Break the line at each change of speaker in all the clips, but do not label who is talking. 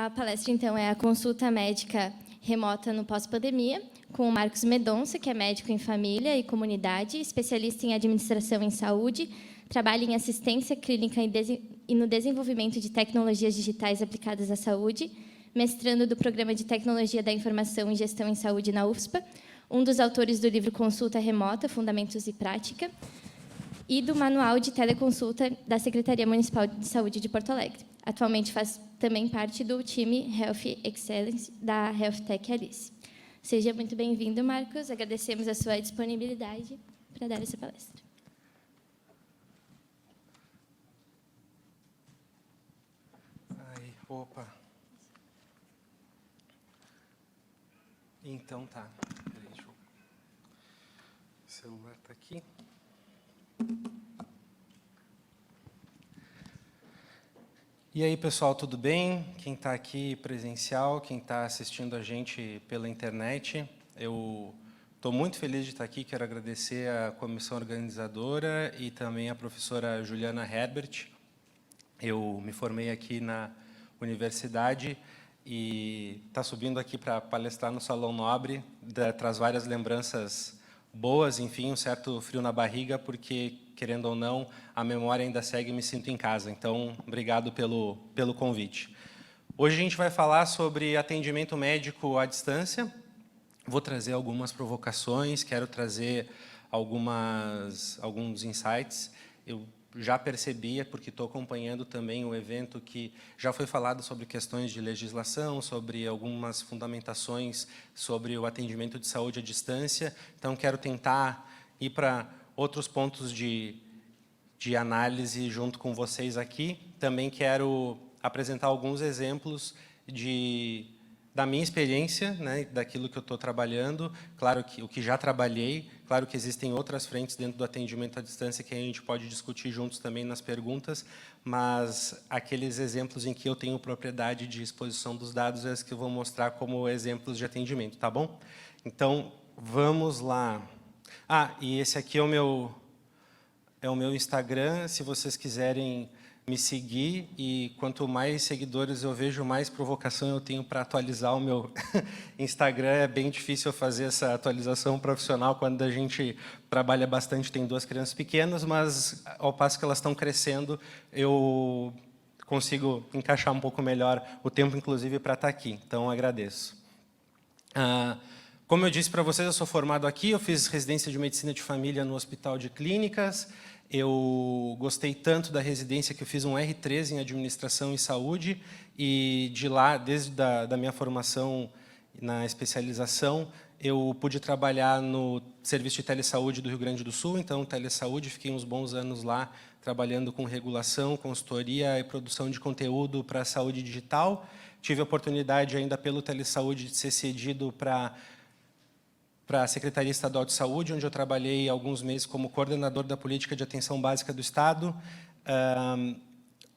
A palestra, então, é a consulta médica remota no pós-pandemia, com o Marcos Medonça, que é médico em família e comunidade, especialista em administração em saúde, trabalha em assistência clínica e no desenvolvimento de tecnologias digitais aplicadas à saúde, mestrando do Programa de Tecnologia da Informação e Gestão em Saúde na UFSPA, um dos autores do livro Consulta Remota, Fundamentos e Prática, e do Manual de Teleconsulta da Secretaria Municipal de Saúde de Porto Alegre. Atualmente faz também parte do time Health Excellence da Health Tech Alice. Seja muito bem-vindo, Marcos. Agradecemos a sua disponibilidade para dar essa palestra.
Opa. Então tá. Peraí, deixa eu... O celular está aqui. E aí, pessoal, tudo bem? Quem está aqui presencial, quem está assistindo a gente pela internet, eu estou muito feliz de estar aqui, quero agradecer à comissão organizadora e também à professora Juliana Herbert. Eu me formei aqui na universidade e está subindo aqui para palestrar no Salão Nobre, traz várias lembranças boas, enfim, um certo frio na barriga, porque, querendo ou não, a memória ainda segue e me sinto em casa. Então, obrigado pelo convite. Hoje a gente vai falar sobre atendimento médico à distância. Vou trazer algumas provocações, quero trazer alguns insights. Eu já percebia, porque estou acompanhando também o evento, que já foi falado sobre questões de legislação, sobre algumas fundamentações sobre o atendimento de saúde à distância. Então, quero tentar ir para outros pontos de análise junto com vocês aqui. Também quero apresentar alguns exemplos da minha experiência, né, daquilo que eu estou trabalhando, claro que o que já trabalhei, claro que existem outras frentes dentro do atendimento à distância que a gente pode discutir juntos também nas perguntas, mas aqueles exemplos em que eu tenho propriedade de exposição dos dados é os que eu vou mostrar como exemplos de atendimento, tá bom? Então, vamos lá. E esse aqui é o meu Instagram, se vocês quiserem me seguir, e quanto mais seguidores eu vejo, mais provocação eu tenho para atualizar o meu Instagram. É bem difícil fazer essa atualização profissional quando a gente trabalha bastante, tem 2 crianças pequenas, mas ao passo que elas estão crescendo, eu consigo encaixar um pouco melhor o tempo, inclusive, para estar aqui. Então, agradeço. Como eu disse para vocês, eu sou formado aqui, eu fiz residência de medicina de família no Hospital de Clínicas. Eu gostei tanto da residência que eu fiz um R3 em administração e saúde, e de lá, desde da minha formação na especialização, eu pude trabalhar no Serviço de Telesaúde do Rio Grande do Sul, então, Telesaúde, fiquei uns bons anos lá, trabalhando com regulação, consultoria e produção de conteúdo para a saúde digital. Tive a oportunidade, ainda pelo Telesaúde, de ser cedido para a Secretaria Estadual de Saúde, onde eu trabalhei alguns meses como coordenador da Política de Atenção Básica do Estado.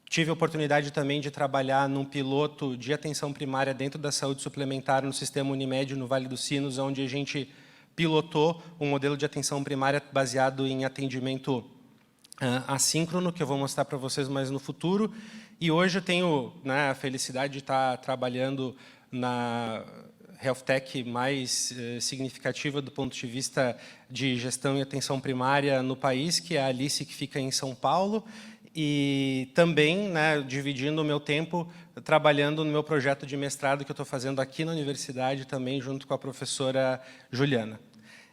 Tive a oportunidade também de trabalhar num piloto de atenção primária dentro da saúde suplementar no Sistema Unimed, no Vale dos Sinos, onde a gente pilotou um modelo de atenção primária baseado em atendimento assíncrono, que eu vou mostrar para vocês mais no futuro. E hoje eu tenho, né, a felicidade de estar trabalhando na Health Tech mais significativa do ponto de vista de gestão e atenção primária no país, que é a Alice, que fica em São Paulo, e também, né, dividindo o meu tempo trabalhando no meu projeto de mestrado que eu estou fazendo aqui na universidade, também junto com a professora Juliana.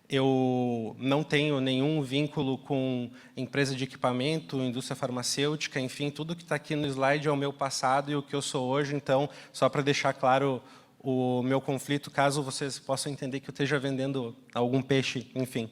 Eu não tenho nenhum vínculo com empresa de equipamento, indústria farmacêutica, enfim, tudo que está aqui no slide é o meu passado e o que eu sou hoje. Então, só para deixar claro o meu conflito, caso vocês possam entender que eu esteja vendendo algum peixe, enfim.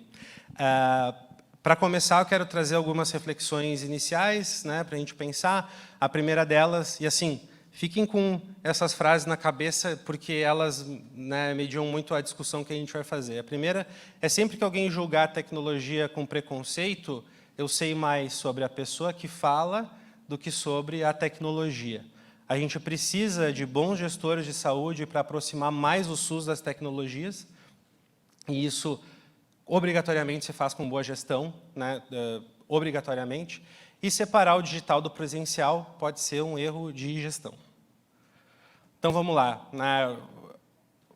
Para começar, eu quero trazer algumas reflexões iniciais, né, para a gente pensar. A primeira delas, e assim, fiquem com essas frases na cabeça, porque elas, né, mediam muito a discussão que a gente vai fazer. A primeira é: sempre que alguém julgar a tecnologia com preconceito, eu sei mais sobre a pessoa que fala do que sobre a tecnologia. A gente precisa de bons gestores de saúde para aproximar mais o SUS das tecnologias, e isso obrigatoriamente se faz com boa gestão, né, obrigatoriamente, e separar o digital do presencial pode ser um erro de gestão. Então, vamos lá.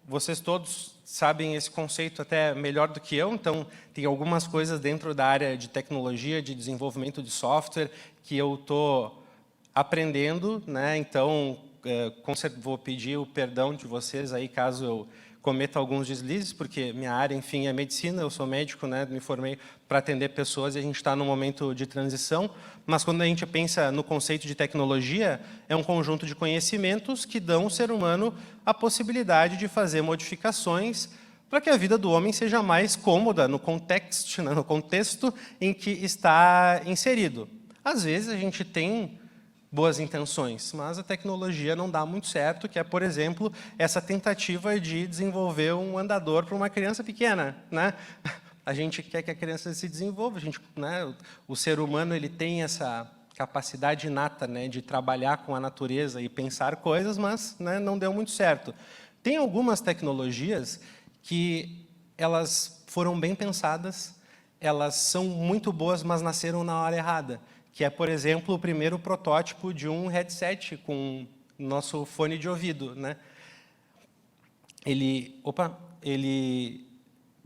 Vocês todos sabem esse conceito até melhor do que eu, então tem algumas coisas dentro da área de tecnologia, de desenvolvimento de software, que eu estou aprendendo, né? Então, vou pedir o perdão de vocês aí caso eu cometa alguns deslizes, porque minha área, enfim, é medicina, eu sou médico, né? Me formei para atender pessoas e a gente está num momento de transição, mas quando a gente pensa no conceito de tecnologia, é um conjunto de conhecimentos que dão ao ser humano a possibilidade de fazer modificações para que a vida do homem seja mais cômoda no contexto, né? No contexto em que está inserido. Às vezes a gente tem boas intenções, mas a tecnologia não dá muito certo, que é, por exemplo, essa tentativa de desenvolver um andador para uma criança pequena, né? A gente quer que a criança se desenvolva, né? O ser humano ele tem essa capacidade inata, né, de trabalhar com a natureza e pensar coisas, mas, né, não deu muito certo. Tem algumas tecnologias que elas foram bem pensadas, elas são muito boas, mas nasceram na hora errada, que é, por exemplo, o primeiro protótipo de um headset com nosso fone de ouvido, né? Ele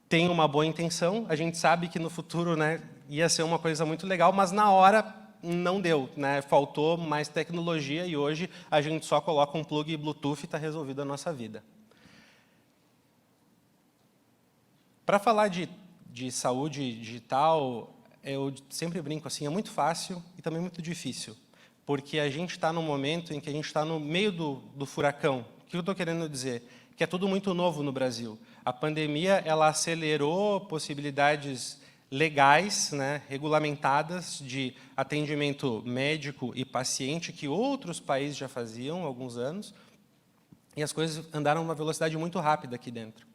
tem uma boa intenção, a gente sabe que no futuro, né, ia ser uma coisa muito legal, mas na hora não deu, né? Faltou mais tecnologia e hoje a gente só coloca um plug Bluetooth e está resolvida a nossa vida. Para falar de saúde digital, eu sempre brinco assim, é muito fácil e também muito difícil, porque a gente está num momento em que a gente está no meio do furacão. O que eu estou querendo dizer? Que é tudo muito novo no Brasil. A pandemia ela acelerou possibilidades legais, né, regulamentadas de atendimento médico e paciente que outros países já faziam há alguns anos, e as coisas andaram numa velocidade muito rápida aqui dentro.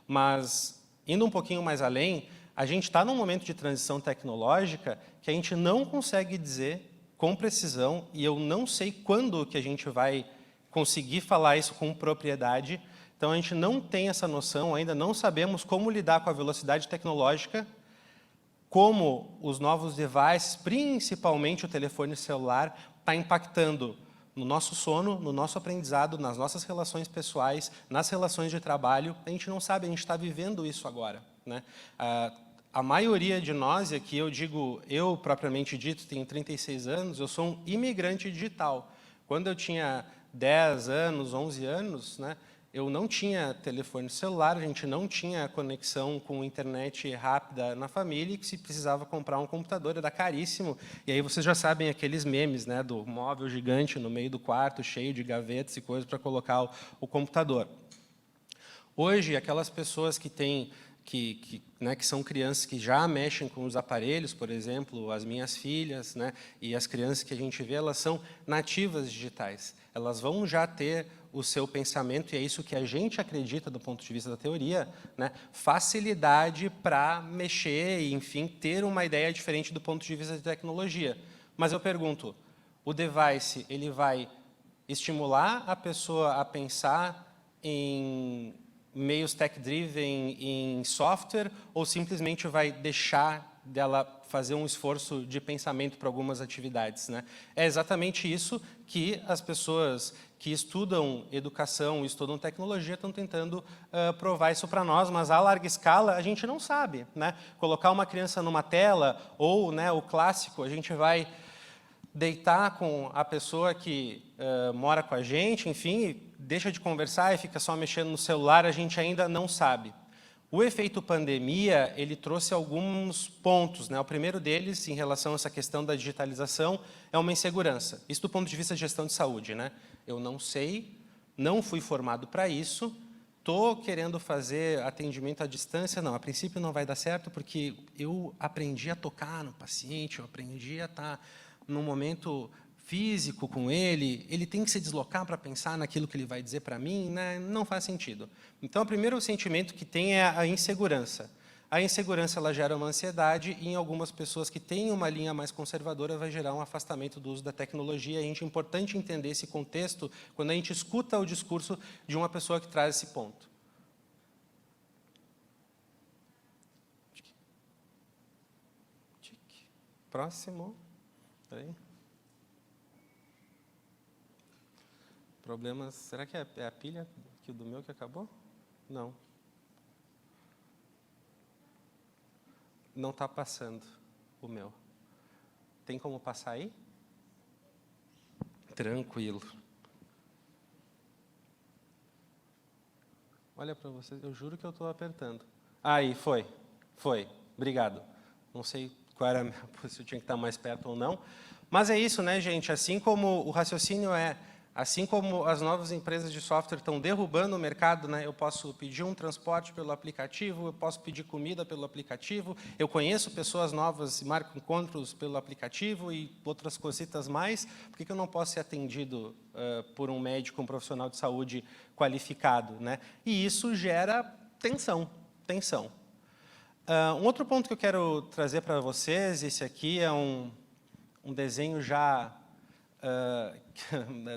Mas, indo um pouquinho mais além, a gente está num momento de transição tecnológica que a gente não consegue dizer com precisão, e eu não sei quando que a gente vai conseguir falar isso com propriedade. Então, a gente não tem essa noção, ainda não sabemos como lidar com a velocidade tecnológica, como os novos devices, principalmente o telefone celular, está impactando no nosso sono, no nosso aprendizado, nas nossas relações pessoais, nas relações de trabalho. A gente não sabe, a gente está vivendo isso agora, né? A maioria de nós, e aqui eu digo, eu propriamente dito, tenho 36 anos, eu sou um imigrante digital. Quando eu tinha 10 anos, 11 anos, né, eu não tinha telefone celular, a gente não tinha conexão com internet rápida na família, e que se precisava comprar um computador, era caríssimo. E aí vocês já sabem aqueles memes, né, do móvel gigante no meio do quarto, cheio de gavetas e coisas para colocar o computador. Hoje, aquelas pessoas que têm que são crianças que já mexem com os aparelhos, por exemplo, as minhas filhas, né, e as crianças que a gente vê, elas são nativas digitais. Elas vão já ter o seu pensamento, e é isso que a gente acredita do ponto de vista da teoria, né, facilidade para mexer e, enfim, ter uma ideia diferente do ponto de vista da tecnologia. Mas eu pergunto, o device ele vai estimular a pessoa a pensar em meios tech-driven em software, ou simplesmente vai deixar dela fazer um esforço de pensamento para algumas atividades, né? É exatamente isso que as pessoas que estudam educação, estudam tecnologia, estão tentando provar isso para nós, mas a larga escala a gente não sabe, né? Colocar uma criança numa tela, ou, né, o clássico, a gente vai deitar com a pessoa que mora com a gente, enfim, deixa de conversar e fica só mexendo no celular, a gente ainda não sabe. O efeito pandemia, ele trouxe alguns pontos, né? O primeiro deles, em relação a essa questão da digitalização, é uma insegurança. Isso do ponto de vista de gestão de saúde, né? Eu não sei, não fui formado para isso, estou querendo fazer atendimento à distância, não, a princípio não vai dar certo, porque eu aprendi a tocar no paciente, eu aprendi a estar num momento físico com ele tem que se deslocar para pensar naquilo que ele vai dizer para mim, né? Não faz sentido. Então, o primeiro sentimento que tem é a insegurança. A insegurança ela gera uma ansiedade, e em algumas pessoas que têm uma linha mais conservadora vai gerar um afastamento do uso da tecnologia. É importante entender esse contexto quando a gente escuta o discurso de uma pessoa que traz esse ponto. Próximo. Peraí. Problemas... Será que é a pilha do meu que acabou? Não. Não está passando o meu. Tem como passar aí? Tranquilo. Olha para vocês, eu juro que eu estou apertando. Aí, foi. Obrigado. Não sei qual era, se eu tinha que estar mais perto ou não. Mas é isso, né, gente? Assim como o raciocínio assim como as novas empresas de software estão derrubando o mercado, né? Eu posso pedir um transporte pelo aplicativo, eu posso pedir comida pelo aplicativo, eu conheço pessoas novas e marco encontros pelo aplicativo e outras cositas mais. Por que eu não posso ser atendido por um médico, um profissional de saúde qualificado, né? E isso gera tensão. Um outro ponto que eu quero trazer para vocês, esse aqui é um desenho já...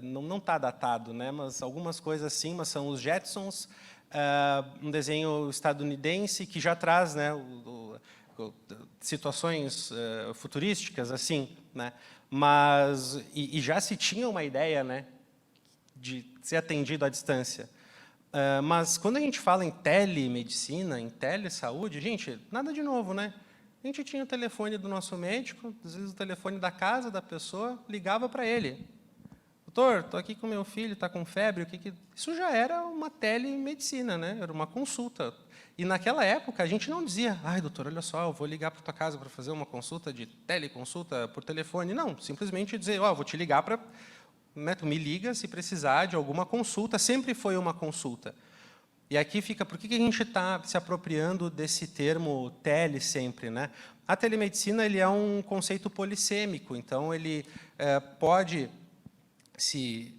não está datado, né? Mas algumas coisas sim, mas são os Jetsons, um desenho estadunidense que já traz, né, situações futurísticas, assim, né? Mas e já se tinha uma ideia, né, de ser atendido à distância. Mas quando a gente fala em telemedicina, em telesaúde, gente, nada de novo, né? A gente tinha o telefone do nosso médico, às vezes o telefone da casa da pessoa, ligava para ele. Doutor, estou aqui com meu filho, está com febre. Isso já era uma telemedicina, né? Era uma consulta. E naquela época a gente não dizia, ai, doutor, olha só, eu vou ligar para a tua casa para fazer uma consulta de teleconsulta por telefone. Não, simplesmente dizer, vou te ligar para... Né, tu me liga se precisar de alguma consulta, sempre foi uma consulta. E aqui fica, por que a gente está se apropriando desse termo tele sempre, né? A telemedicina ele é um conceito polissêmico, então ele pode ser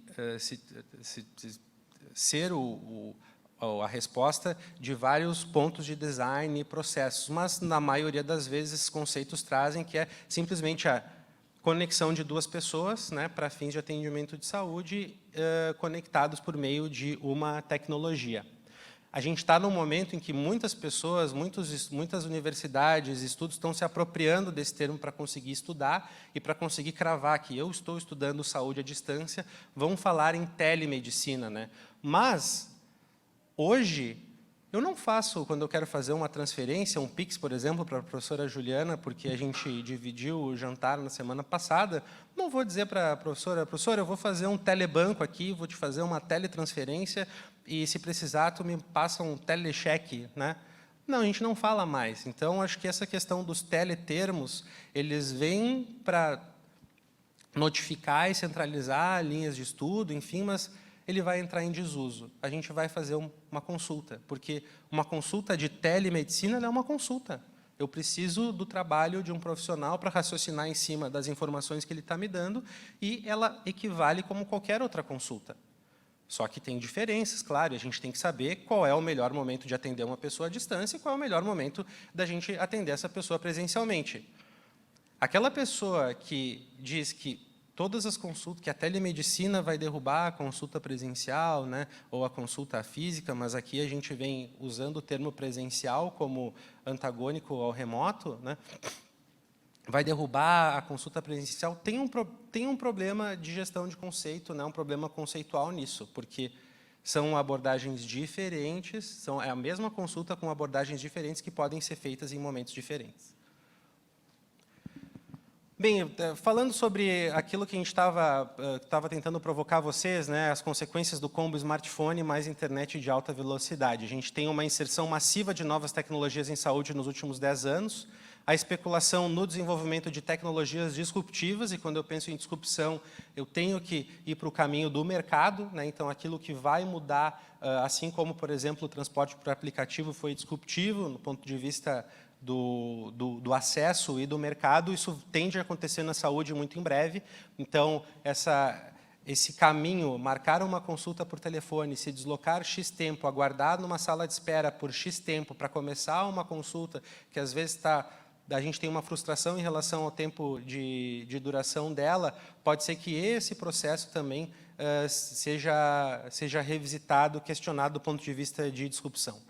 a resposta de vários pontos de design e processos, mas na maioria das vezes esses conceitos trazem que é simplesmente a conexão de duas pessoas, né, para fins de atendimento de saúde, conectados por meio de uma tecnologia. A gente está num momento em que muitas pessoas, muitas universidades, estudos estão se apropriando desse termo para conseguir estudar e para conseguir cravar que eu estou estudando saúde à distância, vão falar em telemedicina, né? Mas, hoje, eu não faço, quando eu quero fazer uma transferência, um Pix, por exemplo, para a professora Juliana, porque a gente dividiu o jantar na semana passada, não vou dizer para a professora, eu vou fazer um telebanco aqui, vou te fazer uma teletransferência, e se precisar, tu me passa um telecheque, né? Não, a gente não fala mais. Então, acho que essa questão dos teletermos, eles vêm para notificar e centralizar linhas de estudo, enfim, mas ele vai entrar em desuso. A gente vai fazer uma consulta, porque uma consulta de telemedicina é uma consulta. Eu preciso do trabalho de um profissional para raciocinar em cima das informações que ele está me dando e ela equivale como qualquer outra consulta. Só que tem diferenças, claro, e a gente tem que saber qual é o melhor momento de atender uma pessoa à distância e qual é o melhor momento da gente atender essa pessoa presencialmente. Aquela pessoa que diz que todas as consultas, que a telemedicina vai derrubar a consulta presencial, né, ou a consulta física, mas aqui a gente vem usando o termo presencial como antagônico ao remoto, né, vai derrubar a consulta presencial, tem um problema de gestão de conceito, né, um problema conceitual nisso, porque são abordagens diferentes, é a mesma consulta com abordagens diferentes que podem ser feitas em momentos diferentes. Bem, falando sobre aquilo que a gente estava tentando provocar vocês, né, as consequências do combo smartphone mais internet de alta velocidade. A gente tem uma inserção massiva de novas tecnologias em saúde nos últimos 10 anos, a especulação no desenvolvimento de tecnologias disruptivas, e quando eu penso em disrupção, eu tenho que ir para o caminho do mercado, né, então aquilo que vai mudar, assim como, por exemplo, o transporte por aplicativo foi disruptivo no ponto de vista do acesso e do mercado, isso tende a acontecer na saúde muito em breve. Então, esse caminho, marcar uma consulta por telefone, se deslocar X tempo, aguardar numa sala de espera por X tempo para começar uma consulta, que às vezes a gente tem uma frustração em relação ao tempo de duração dela, pode ser que esse processo também seja revisitado, questionado do ponto de vista de disrupção.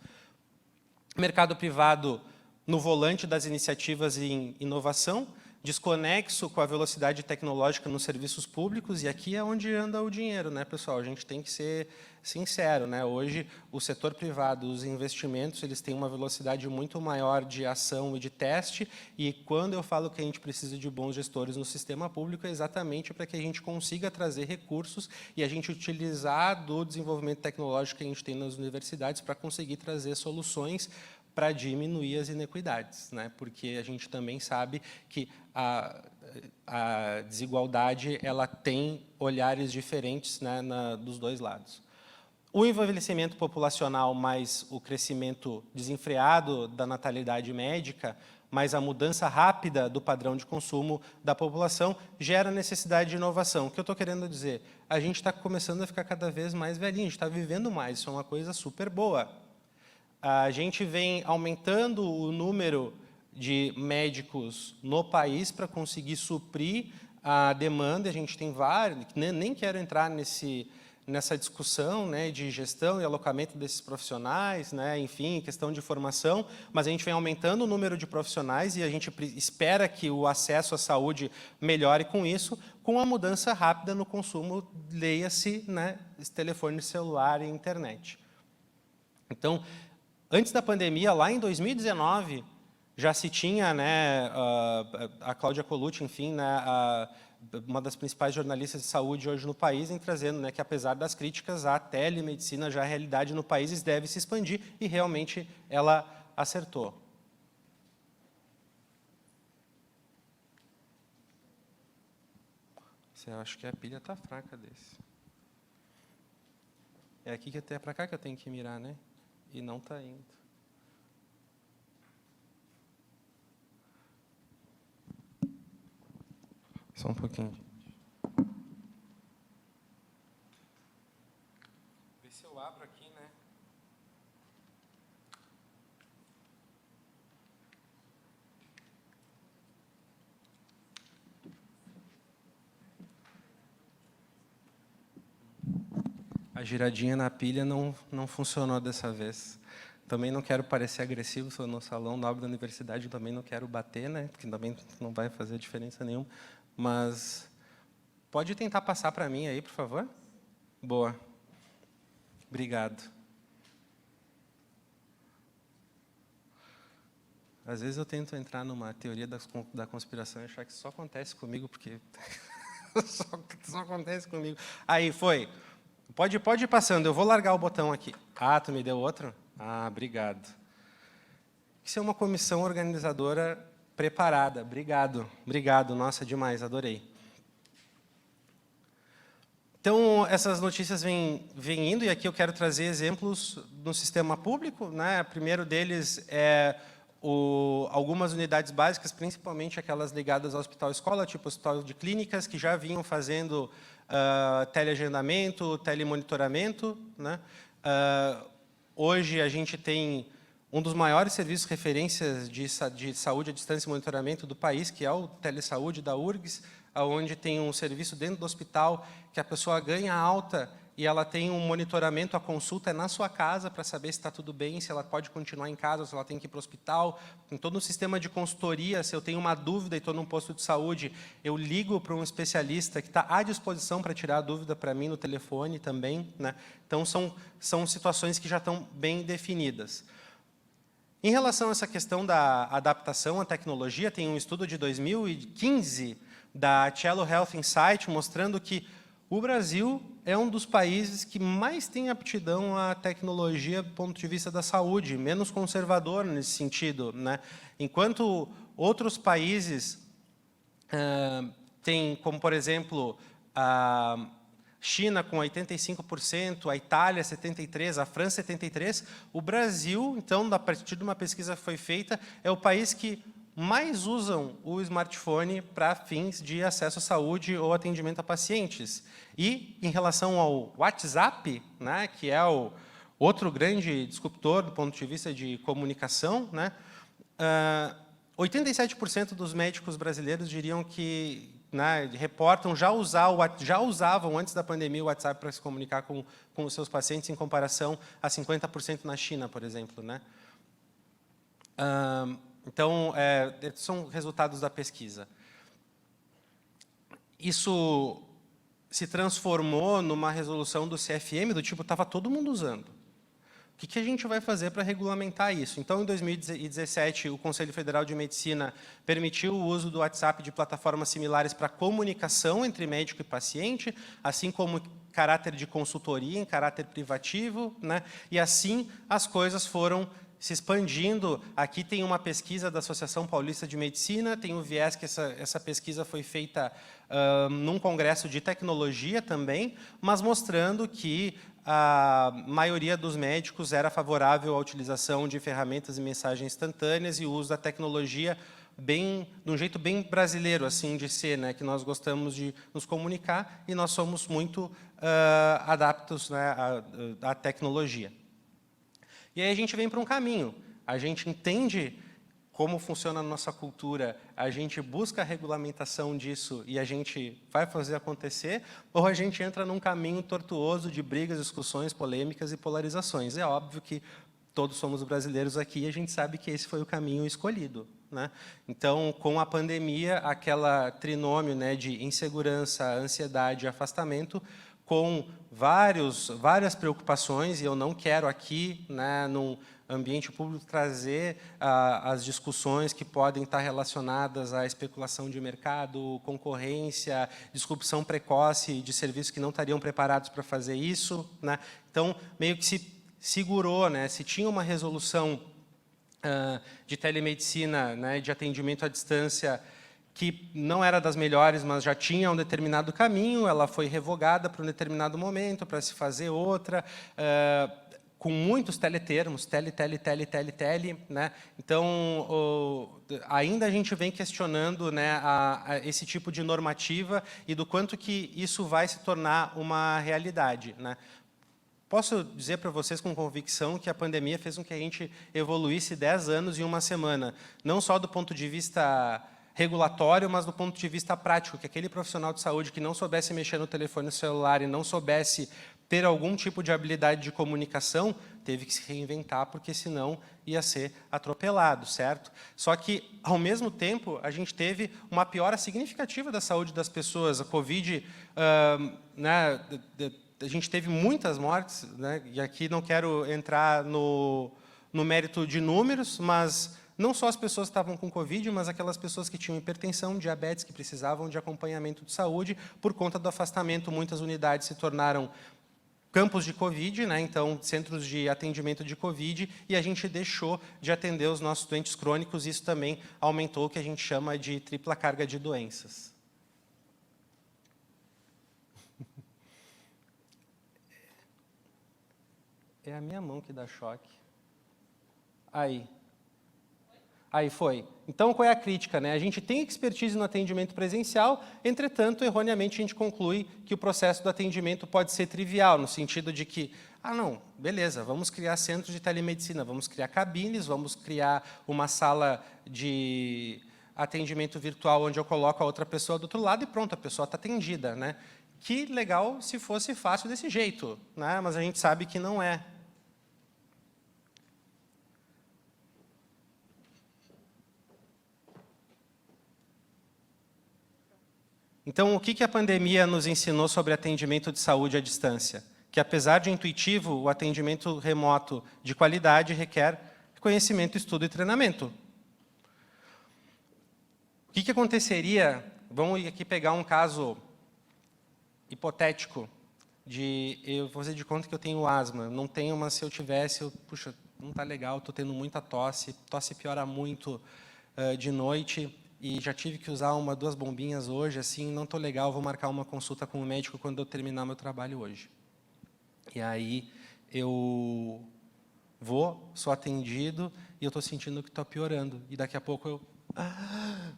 Mercado privado no volante das iniciativas em inovação, desconexo com a velocidade tecnológica nos serviços públicos, e aqui é onde anda o dinheiro, né, pessoal? A gente tem que ser sincero, né? Hoje, o setor privado, os investimentos, eles têm uma velocidade muito maior de ação e de teste, e quando eu falo que a gente precisa de bons gestores no sistema público, é exatamente para que a gente consiga trazer recursos e a gente utilizar do desenvolvimento tecnológico que a gente tem nas universidades para conseguir trazer soluções para diminuir as inequidades, né? Porque a gente também sabe que a desigualdade ela tem olhares diferentes, né, dos dois lados. O envelhecimento populacional mais o crescimento desenfreado da natalidade médica, mais a mudança rápida do padrão de consumo da população, gera necessidade de inovação. O que eu estou querendo dizer? A gente está começando a ficar cada vez mais velhinho, a gente está vivendo mais, isso é uma coisa super boa. A gente vem aumentando o número de médicos no país para conseguir suprir a demanda. A gente tem vários, nem quero entrar nessa discussão, né, de gestão e alocamento desses profissionais, né, enfim, questão de formação, mas a gente vem aumentando o número de profissionais e a gente espera que o acesso à saúde melhore com isso, com a mudança rápida no consumo, leia-se, né, telefone celular e internet. Então, antes da pandemia, lá em 2019, já se tinha, né, a Cláudia Colucci, enfim, né, uma das principais jornalistas de saúde hoje no país, trazendo, né, que, apesar das críticas, a telemedicina já é realidade no país e deve se expandir, e realmente ela acertou. Eu acho que a pilha está fraca desse. É aqui que é para cá que eu tenho que mirar, né? E não está indo. Só um pouquinho. Vê se eu abro aqui, né? A giradinha na pilha não funcionou dessa vez. Também não quero parecer agressivo, sou no salão nobre da universidade, também não quero bater, né? Porque também não vai fazer diferença nenhuma. Mas pode tentar passar para mim aí, por favor? Boa. Obrigado. Às vezes eu tento entrar numa teoria da conspiração e achar que só acontece comigo, porque só acontece comigo. Aí, foi. Pode ir passando, eu vou largar o botão aqui. Ah, tu me deu outro? Ah, obrigado. Isso é uma comissão organizadora preparada. Obrigado, obrigado. Nossa, demais, adorei. Então, essas notícias vêm indo, e aqui eu quero trazer exemplos no sistema público, né? O primeiro deles é algumas unidades básicas, principalmente aquelas ligadas ao hospital-escola, tipo hospital de clínicas, que já vinham fazendo teleagendamento, telemonitoramento, né? Hoje a gente tem um dos maiores serviços referências de saúde à distância e monitoramento do país, que é o Telesaúde da URGS, onde tem um serviço dentro do hospital que a pessoa ganha alta e ela tem um monitoramento, a consulta é na sua casa para saber se está tudo bem, se ela pode continuar em casa, se ela tem que ir para o hospital. Tem todo um sistema de consultoria, se eu tenho uma dúvida e estou num posto de saúde, eu ligo para um especialista que está à disposição para tirar a dúvida para mim no telefone também, né? Então, são situações que já estão bem definidas. Em relação a essa questão da adaptação à tecnologia, tem um estudo de 2015 da Cello Health Insight mostrando que o Brasil é um dos países que mais tem aptidão à tecnologia do ponto de vista da saúde, menos conservador nesse sentido, né? Enquanto outros países têm, como, por exemplo, a China com 85%, a Itália 73%, a França 73%, o Brasil, então, a partir de uma pesquisa que foi feita, é o país que mais usam o smartphone para fins de acesso à saúde ou atendimento a pacientes. E, em relação ao WhatsApp, né, que é o outro grande disruptor do ponto de vista de comunicação, né, 87% dos médicos brasileiros diriam que, né, reportam já usavam antes da pandemia o WhatsApp para se comunicar com os seus pacientes, em comparação a 50% na China, por exemplo, né? Então, são resultados da pesquisa. isso se transformou numa resolução do CFM do tipo, estava todo mundo usando. O que a gente vai fazer para regulamentar isso? Então, em 2017, o Conselho Federal de Medicina permitiu o uso do WhatsApp de plataformas similares para comunicação entre médico e paciente, assim como caráter de consultoria, em caráter privativo, né? E assim as coisas foram se expandindo. Aqui tem uma pesquisa da Associação Paulista de Medicina, tem o viés que essa pesquisa foi feita num congresso de tecnologia também, mas mostrando que a maioria dos médicos era favorável à utilização de ferramentas e mensagens instantâneas e o uso da tecnologia de um jeito bem brasileiro assim de ser, né, que nós gostamos de nos comunicar e nós somos muito adaptos, né, à tecnologia. E aí a gente vem para um caminho, a gente entende como funciona a nossa cultura, a gente busca a regulamentação disso e a gente vai fazer acontecer, ou a gente entra num caminho tortuoso de brigas, discussões, polêmicas e polarizações. É óbvio que todos somos brasileiros aqui e a gente sabe que esse foi o caminho escolhido, né? Então, com a pandemia, aquela trinômio, né, de insegurança, ansiedade e afastamento, com várias preocupações, e eu não quero aqui, né, num ambiente público, trazer as discussões que podem estar relacionadas à especulação de mercado, concorrência, disrupção precoce de serviços que não estariam preparados para fazer isso, né? Então, meio que se segurou, né? Se tinha uma resolução de telemedicina, né, de atendimento à distância, que não era das melhores, mas já tinha um determinado caminho, ela foi revogada para um determinado momento, para se fazer outra, com muitos teletermos, tele, né? Então, ainda a gente vem questionando, né, esse tipo de normativa e do quanto que isso vai se tornar uma realidade, né? Posso dizer para vocês com convicção que a pandemia fez com que a gente evoluísse 10 anos em uma semana, não só do ponto de vista regulatório, mas do ponto de vista prático, que aquele profissional de saúde que não soubesse mexer no telefone celular e não soubesse ter algum tipo de habilidade de comunicação, teve que se reinventar, porque senão ia ser atropelado, certo? Só que, ao mesmo tempo, a gente teve uma piora significativa da saúde das pessoas. A Covid, né, a gente teve muitas mortes, né, e aqui não quero entrar no mérito de números, mas não só as pessoas que estavam com Covid, mas aquelas pessoas que tinham hipertensão, diabetes, que precisavam de acompanhamento de saúde, por conta do afastamento, muitas unidades se tornaram campos de Covid, né? Então, centros de atendimento de Covid, e a gente deixou de atender os nossos doentes crônicos, e isso também aumentou o que a gente chama de tripla carga de doenças. É a minha mão que dá choque. Aí foi. Então, qual é a crítica, né? A gente tem expertise no atendimento presencial, entretanto, erroneamente, a gente conclui que o processo do atendimento pode ser trivial, no sentido de que, não, beleza, vamos criar centros de telemedicina, vamos criar cabines, vamos criar uma sala de atendimento virtual onde eu coloco a outra pessoa do outro lado e pronto, a pessoa está atendida, né? Que legal se fosse fácil desse jeito, né? Mas a gente sabe que não é. Então, o que a pandemia nos ensinou sobre atendimento de saúde à distância? Que, apesar de intuitivo, o atendimento remoto de qualidade requer conhecimento, estudo e treinamento. O que aconteceria, vamos aqui pegar um caso hipotético, eu vou fazer de conta que eu tenho asma, não tenho, mas se eu tivesse, puxa, não está legal, estou tendo muita tosse piora muito de noite, e já tive que usar 1, 2 bombinhas hoje, assim, não estou legal, vou marcar uma consulta com o médico quando eu terminar meu trabalho hoje. E aí eu sou atendido e eu estou sentindo que estou piorando. E daqui a pouco eu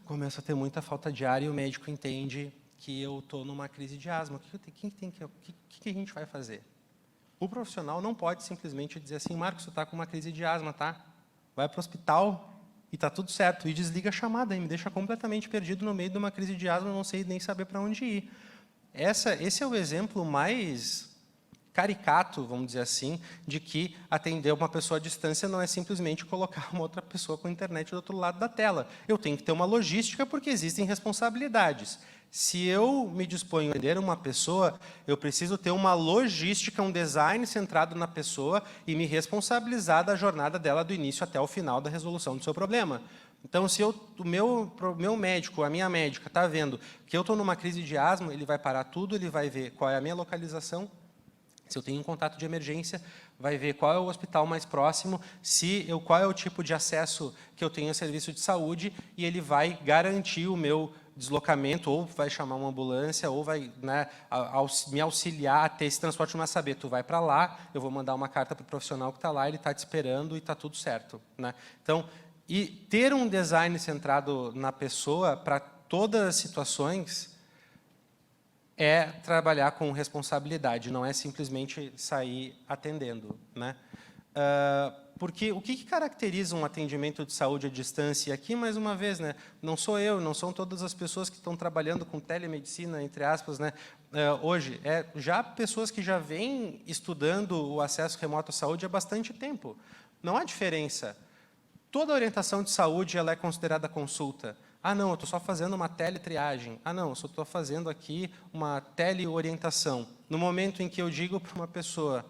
começo a ter muita falta de ar e o médico entende que eu estou numa crise de asma. O que a gente vai fazer? O profissional não pode simplesmente dizer assim, Marcos, você está com uma crise de asma, tá? Vai para o hospital e está tudo certo. E desliga a chamada, e me deixa completamente perdido no meio de uma crise de asma, não sei nem saber para onde ir. Esse é o exemplo mais caricato, vamos dizer assim, de que atender uma pessoa à distância não é simplesmente colocar uma outra pessoa com a internet do outro lado da tela. Eu tenho que ter uma logística porque existem responsabilidades. Se eu me disponho a atender uma pessoa, eu preciso ter uma logística, um design centrado na pessoa e me responsabilizar da jornada dela do início até o final da resolução do seu problema. Então, se o meu médico, a minha médica, está vendo que eu estou numa crise de asma, ele vai parar tudo, ele vai ver qual é a minha localização, se eu tenho um contato de emergência, vai ver qual é o hospital mais próximo, qual é o tipo de acesso que eu tenho a serviço de saúde, e ele vai garantir o meu deslocamento, ou vai chamar uma ambulância, ou vai, né, me auxiliar a ter esse transporte, mas saber, tu vai para lá, eu vou mandar uma carta para o profissional que está lá, ele está te esperando e está tudo certo. Né? Então, e ter um design centrado na pessoa para todas as situações é trabalhar com responsabilidade, não é simplesmente sair atendendo. Né? Porque o que caracteriza um atendimento de saúde à distância? E aqui, mais uma vez, né, não sou eu, não são todas as pessoas que estão trabalhando com telemedicina, entre aspas, né, hoje. Já pessoas que já vêm estudando o acesso remoto à saúde há bastante tempo. Não há diferença. Toda orientação de saúde ela é considerada consulta. Ah, não, eu estou só fazendo uma teletriagem. Ah, não, eu só estou fazendo aqui uma teleorientação. No momento em que eu digo para uma pessoa,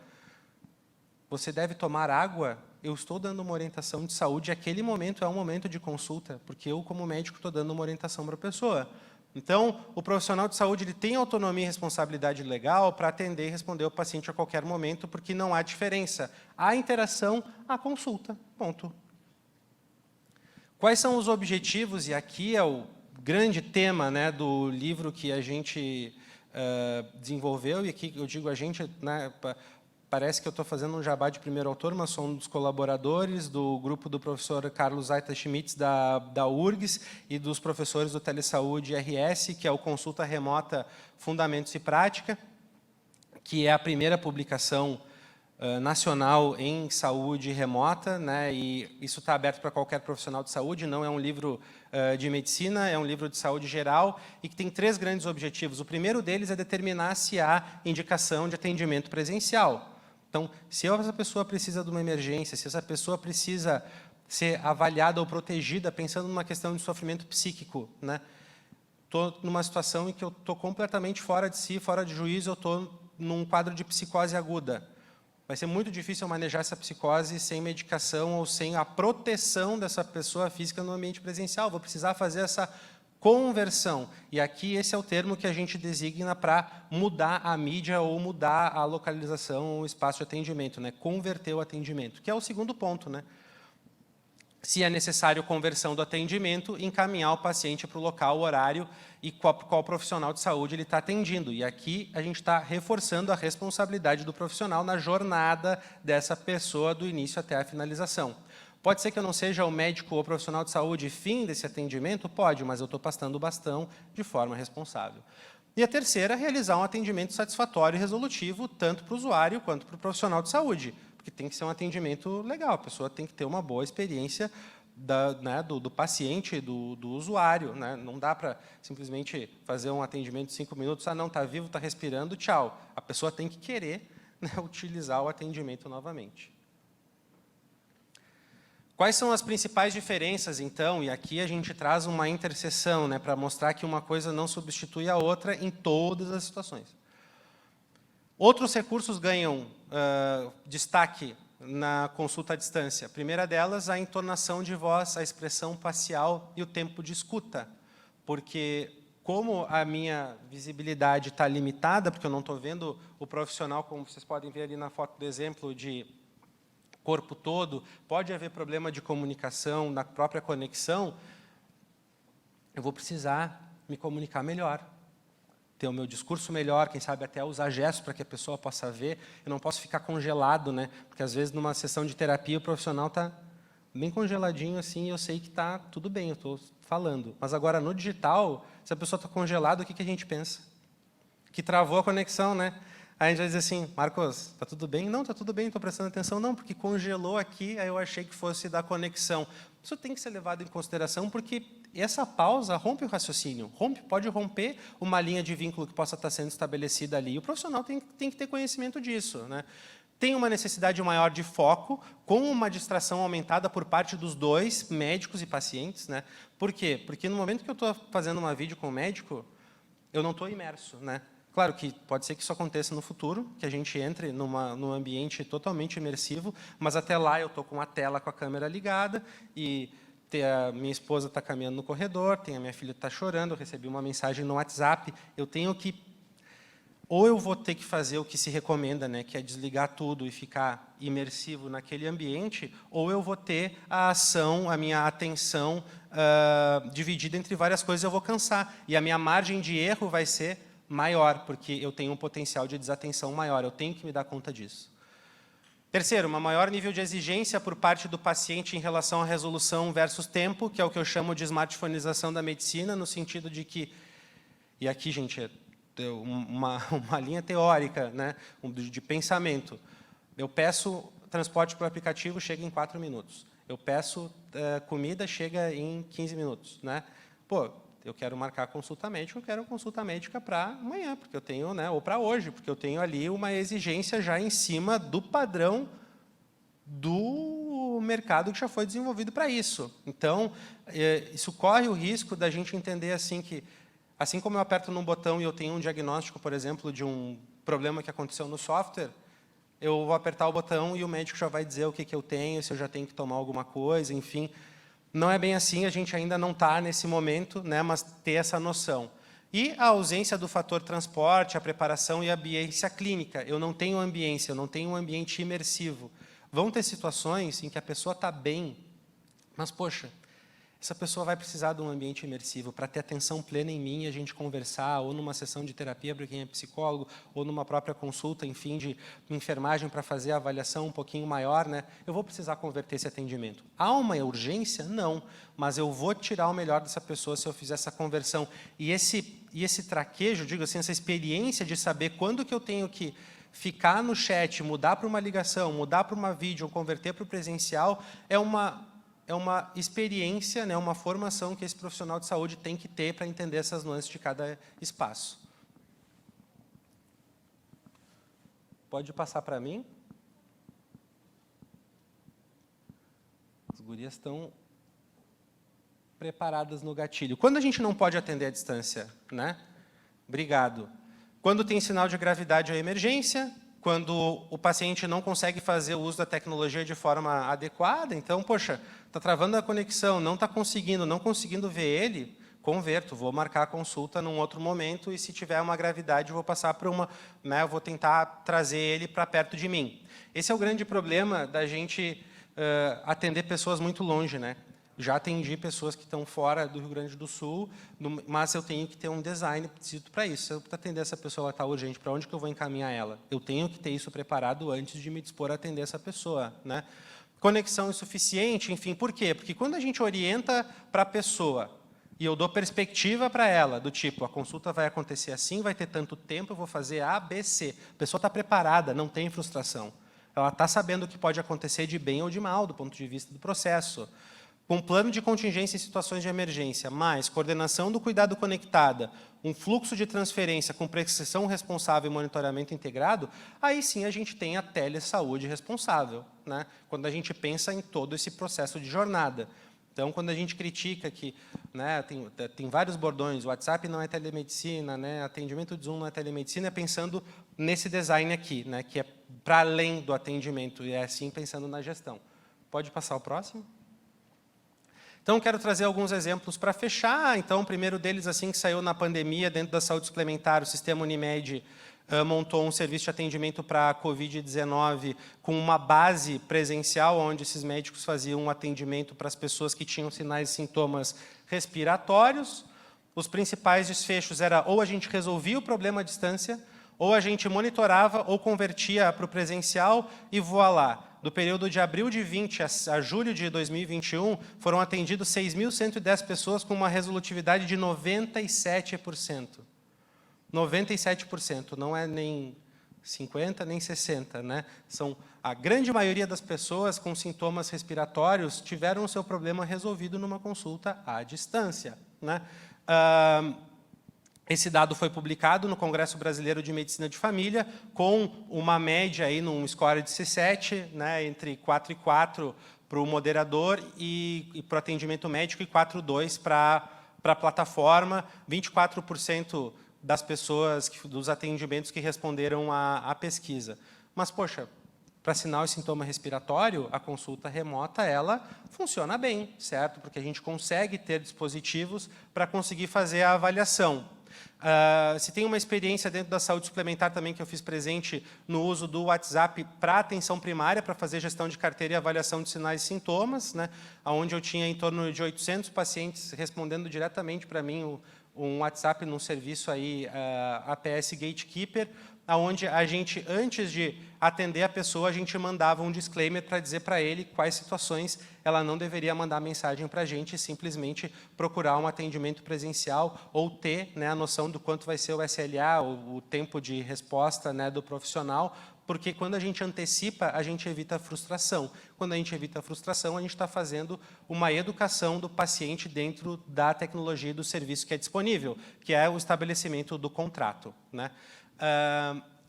você deve tomar água, eu estou dando uma orientação de saúde, e aquele momento é um momento de consulta, porque eu, como médico, estou dando uma orientação para a pessoa. Então, o profissional de saúde ele tem autonomia e responsabilidade legal para atender e responder ao paciente a qualquer momento, porque não há diferença. Há interação, há consulta, ponto. Quais são os objetivos? E aqui é o grande tema, né, do livro que a gente desenvolveu, e aqui eu digo a gente, né, parece que eu estou fazendo um jabá de primeiro autor, mas sou um dos colaboradores do grupo do professor Carlos Aita Schmitz, da URGS, e dos professores do Telesaúde RS, que é o Consulta Remota Fundamentos e Prática, que é a primeira publicação nacional em saúde remota, né, e isso está aberto para qualquer profissional de saúde, não é um livro de medicina, é um livro de saúde geral, e que tem 3 grandes objetivos. O primeiro deles é determinar se há indicação de atendimento presencial. Então, se essa pessoa precisa de uma emergência, se essa pessoa precisa ser avaliada ou protegida, pensando numa questão de sofrimento psíquico, né, estou numa situação em que eu estou completamente fora de si, fora de juízo, eu estou num quadro de psicose aguda. Vai ser muito difícil manejar essa psicose sem medicação ou sem a proteção dessa pessoa física no ambiente presencial. Vou precisar fazer essa conversão. E aqui esse é o termo que a gente designa para mudar a mídia ou mudar a localização ou o espaço de atendimento, né? Converter o atendimento, que é o segundo ponto. Né? Se é necessário conversão do atendimento, encaminhar o paciente para o local, o horário e qual profissional de saúde ele está atendendo. E aqui a gente está reforçando a responsabilidade do profissional na jornada dessa pessoa do início até a finalização. Pode ser que eu não seja o médico ou profissional de saúde fim desse atendimento? Pode, mas eu estou passando o bastão de forma responsável. E a terceira, realizar um atendimento satisfatório e resolutivo, tanto para o usuário quanto para o profissional de saúde, porque tem que ser um atendimento legal, a pessoa tem que ter uma boa experiência do paciente, do usuário. Né? Não dá para simplesmente fazer um atendimento de 5 minutos, não, está vivo, está respirando, tchau. A pessoa tem que querer, né, utilizar o atendimento novamente. Quais são as principais diferenças, então? E aqui a gente traz uma interseção, né, para mostrar que uma coisa não substitui a outra em todas as situações. Outros recursos ganham destaque na consulta à distância. A primeira delas, a entonação de voz, a expressão facial e o tempo de escuta. Porque, como a minha visibilidade está limitada, porque eu não estou vendo o profissional, como vocês podem ver ali na foto do exemplo, de corpo todo, pode haver problema de comunicação na própria conexão, eu vou precisar me comunicar melhor, ter o meu discurso melhor, quem sabe até usar gestos para que a pessoa possa ver. Eu não posso ficar congelado, né? Porque às vezes numa sessão de terapia o profissional está bem congeladinho assim, e eu sei que está tudo bem, eu estou falando. Mas agora no digital, se a pessoa está congelada, o que a gente pensa? Que travou a conexão, né? Aí a gente vai dizer assim, Marcos, está tudo bem? Não, está tudo bem, estou prestando atenção. Não, porque congelou aqui, aí eu achei que fosse da conexão. Isso tem que ser levado em consideração, porque essa pausa rompe o raciocínio, pode romper uma linha de vínculo que possa estar sendo estabelecida ali. E o profissional tem que ter conhecimento disso. Né? Tem uma necessidade maior de foco, com uma distração aumentada por parte dos dois, médicos e pacientes. Né? Por quê? Porque no momento que eu estou fazendo uma vídeo com o médico, eu não estou imerso, né? Claro que pode ser que isso aconteça no futuro, que a gente entre num ambiente totalmente imersivo, mas até lá eu estou com a tela com a câmera ligada e a minha esposa está caminhando no corredor, tem a minha filha que está chorando, eu recebi uma mensagem no WhatsApp, eu tenho que... Ou eu vou ter que fazer o que se recomenda, né, que é desligar tudo e ficar imersivo naquele ambiente, ou eu vou ter a ação, a minha atenção dividida entre várias coisas, eu vou cansar. E a minha margem de erro vai ser maior, porque eu tenho um potencial de desatenção maior, eu tenho que me dar conta disso. Terceiro, um maior nível de exigência por parte do paciente em relação à resolução versus tempo, que é o que eu chamo de smartphonização da medicina, no sentido de que... E aqui, gente, uma linha teórica, né, de pensamento. Eu peço transporte por aplicativo, chega em 4 minutos. Eu peço comida, chega em 15 minutos. Né? Pô, eu quero marcar consulta médica, eu quero consulta médica para amanhã, porque eu tenho, né, ou para hoje, porque eu tenho ali uma exigência já em cima do padrão do mercado que já foi desenvolvido para isso. Então, isso corre o risco da gente entender assim que, assim como eu aperto num botão e eu tenho um diagnóstico, por exemplo, de um problema que aconteceu no software, eu vou apertar o botão e o médico já vai dizer o que eu tenho, se eu já tenho que tomar alguma coisa, enfim. Não é bem assim, a gente ainda não está nesse momento, né, mas ter essa noção. E a ausência do fator transporte, a preparação e a ambiência clínica. Eu não tenho ambiência, eu não tenho um ambiente imersivo. Vão ter situações em que a pessoa está bem, mas, poxa, essa pessoa vai precisar de um ambiente imersivo para ter atenção plena em mim e a gente conversar, ou numa sessão de terapia para quem é psicólogo, ou numa própria consulta, enfim, de enfermagem para fazer a avaliação um pouquinho maior, né? Eu vou precisar converter esse atendimento. Há uma urgência? Não, mas eu vou tirar o melhor dessa pessoa se eu fizer essa conversão. E esse traquejo, digo assim, essa experiência de saber quando que eu tenho que ficar no chat, mudar para uma ligação, mudar para uma vídeo, ou converter para o presencial, é uma experiência, né, uma formação que esse profissional de saúde tem que ter para entender essas nuances de cada espaço. Pode passar para mim? As gurias estão preparadas no gatilho. Quando a gente não pode atender à distância, né? Obrigado. Quando tem sinal de gravidade ou emergência, quando o paciente não consegue fazer o uso da tecnologia de forma adequada, então, poxa, está travando a conexão, não conseguindo ver ele, converto, vou marcar a consulta num outro momento e, se tiver uma gravidade, vou passar para uma, né, eu vou tentar trazer ele para perto de mim. Esse é o grande problema da gente atender pessoas muito longe, né? Já atendi pessoas que estão fora do Rio Grande do Sul, mas eu tenho que ter um design preciso para isso. Se eu atender essa pessoa, ela está urgente, para onde que eu vou encaminhar ela? Eu tenho que ter isso preparado antes de me dispor a atender essa pessoa. Né? Conexão insuficiente, enfim, por quê? Porque quando a gente orienta para a pessoa e eu dou perspectiva para ela, do tipo, a consulta vai acontecer assim, vai ter tanto tempo, eu vou fazer A, B, C. A pessoa está preparada, não tem frustração. Ela está sabendo o que pode acontecer de bem ou de mal, do ponto de vista do processo. Com plano de contingência em situações de emergência, mais coordenação do cuidado conectada, um fluxo de transferência com prescrição responsável e monitoramento integrado, aí sim a gente tem a telesaúde responsável, né? Quando a gente pensa em todo esse processo de jornada. Então, quando a gente critica que, né, tem vários bordões, o WhatsApp não é telemedicina, né, atendimento de Zoom não é telemedicina, é pensando nesse design aqui, né, que é para além do atendimento, e é assim pensando na gestão. Pode passar o próximo? Então, quero trazer alguns exemplos para fechar. Então, o primeiro deles, assim que saiu na pandemia, dentro da saúde suplementar, o sistema Unimed montou um serviço de atendimento para a Covid-19 com uma base presencial, onde esses médicos faziam um atendimento para as pessoas que tinham sinais e sintomas respiratórios. Os principais desfechos era ou a gente resolvia o problema à distância, ou a gente monitorava ou convertia para o presencial e voilá. Do período de abril de 20 a julho de 2021, foram atendidos 6.110 pessoas com uma resolutividade de 97%. 97%, não é nem 50%, nem 60%. Né? A grande maioria das pessoas com sintomas respiratórios tiveram o seu problema resolvido numa consulta à distância. Né? Esse dado foi publicado no Congresso Brasileiro de Medicina de Família, com uma média aí num score de C7, né, entre 4 e 4 para o moderador e para o atendimento médico e 4,2 para a plataforma, 24% das pessoas, dos atendimentos que responderam à pesquisa. Mas, poxa, para sinal e sintoma respiratório, a consulta remota, ela funciona bem, certo? Porque a gente consegue ter dispositivos para conseguir fazer a avaliação. Se tem uma experiência dentro da saúde suplementar também que eu fiz presente no uso do WhatsApp para atenção primária, para fazer gestão de carteira e avaliação de sinais e sintomas, né, onde eu tinha em torno de 800 pacientes respondendo diretamente para mim um WhatsApp num serviço aí, APS Gatekeeper, onde a gente, antes de atender a pessoa, a gente mandava um disclaimer para dizer para ele quais situações ela não deveria mandar mensagem para a gente e simplesmente procurar um atendimento presencial ou ter, né, a noção do quanto vai ser o SLA, o tempo de resposta, né, do profissional, porque quando a gente antecipa, a gente evita a frustração. Quando a gente evita a frustração, a gente está fazendo uma educação do paciente dentro da tecnologia e do serviço que é disponível, que é o estabelecimento do contrato, né?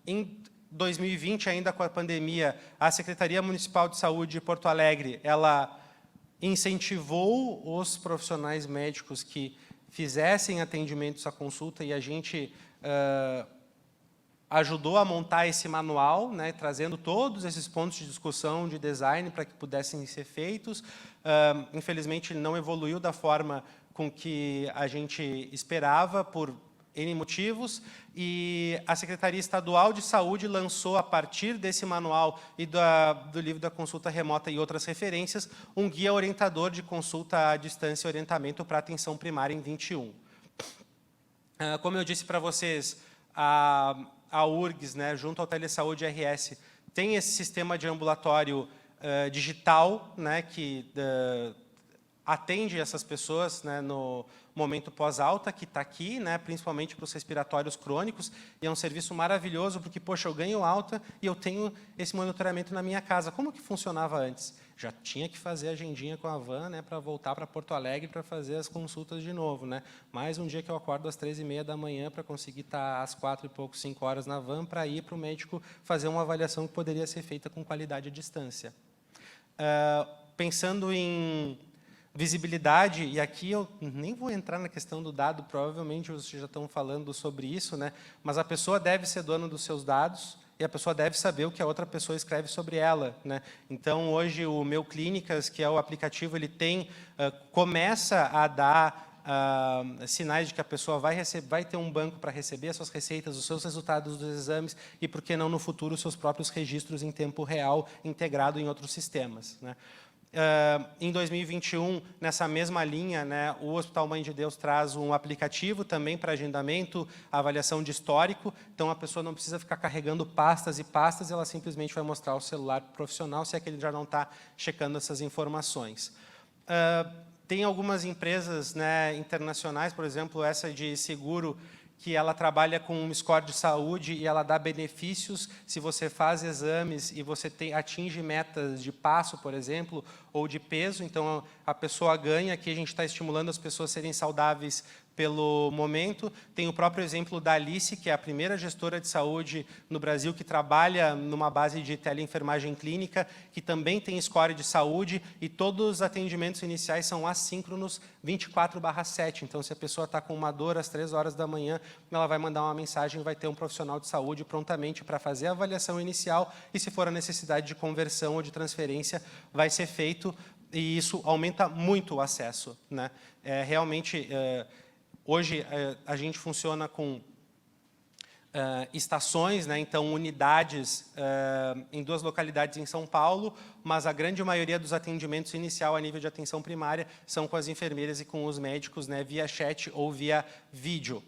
Em 2020, ainda com a pandemia, a Secretaria Municipal de Saúde de Porto Alegre, ela incentivou os profissionais médicos que fizessem atendimentos à consulta e a gente ajudou a montar esse manual, né, trazendo todos esses pontos de discussão, de design, para que pudessem ser feitos. Infelizmente, não evoluiu da forma com que a gente esperava, por N motivos, e a Secretaria Estadual de Saúde lançou, a partir desse manual e do livro da consulta remota e outras referências, um guia orientador de consulta à distância e orientamento para atenção primária em 21. Como eu disse para vocês, a URGS, né, junto ao Telesaúde RS, tem esse sistema de ambulatório digital, né, que atende essas pessoas, né, no momento pós-alta, que está aqui, né, principalmente para os respiratórios crônicos, e é um serviço maravilhoso, porque, poxa, eu ganho alta e eu tenho esse monitoramento na minha casa. Como que funcionava antes? Já tinha que fazer agendinha com a van, né, para voltar para Porto Alegre para fazer as consultas de novo, né? Mais um dia que eu acordo às 3h30 da manhã para conseguir estar às 4 e pouco, 5 horas na van, para ir para o médico fazer uma avaliação que poderia ser feita com qualidade à distância. Pensando em visibilidade, e aqui eu nem vou entrar na questão do dado, provavelmente vocês já estão falando sobre isso, né? Mas a pessoa deve ser dona dos seus dados e a pessoa deve saber o que a outra pessoa escreve sobre ela, né? Então, hoje, o Meu Clínicas, que é o aplicativo, ele começa a dar sinais de que a pessoa vai ter um banco para receber as suas receitas, os seus resultados dos exames e, por que não, no futuro, os seus próprios registros em tempo real, integrado em outros sistemas, né? Em 2021, nessa mesma linha, né, o Hospital Mãe de Deus traz um aplicativo também para agendamento, avaliação de histórico, então a pessoa não precisa ficar carregando pastas e pastas, ela simplesmente vai mostrar o celular profissional, se é que ele já não está checando essas informações. Tem algumas empresas, né, internacionais, por exemplo, essa de seguro, que ela trabalha com um score de saúde e ela dá benefícios se você faz exames e você atinge metas de passo, por exemplo, ou de peso. Então, a pessoa ganha, aqui a gente está estimulando as pessoas a serem saudáveis pelo momento. Tem o próprio exemplo da Alice, que é a primeira gestora de saúde no Brasil que trabalha numa base de teleenfermagem clínica, que também tem score de saúde, e todos os atendimentos iniciais são assíncronos 24/7. Então, se a pessoa está com uma dor às 3 horas da manhã, ela vai mandar uma mensagem e vai ter um profissional de saúde prontamente para fazer a avaliação inicial, e se for a necessidade de conversão ou de transferência, vai ser feito, e isso aumenta muito o acesso, né? Realmente, hoje, a gente funciona com estações, né? Então, unidades em 2 localidades em São Paulo, mas a grande maioria dos atendimentos inicial a nível de atenção primária são com as enfermeiras e com os médicos, né? Via chat ou via vídeo.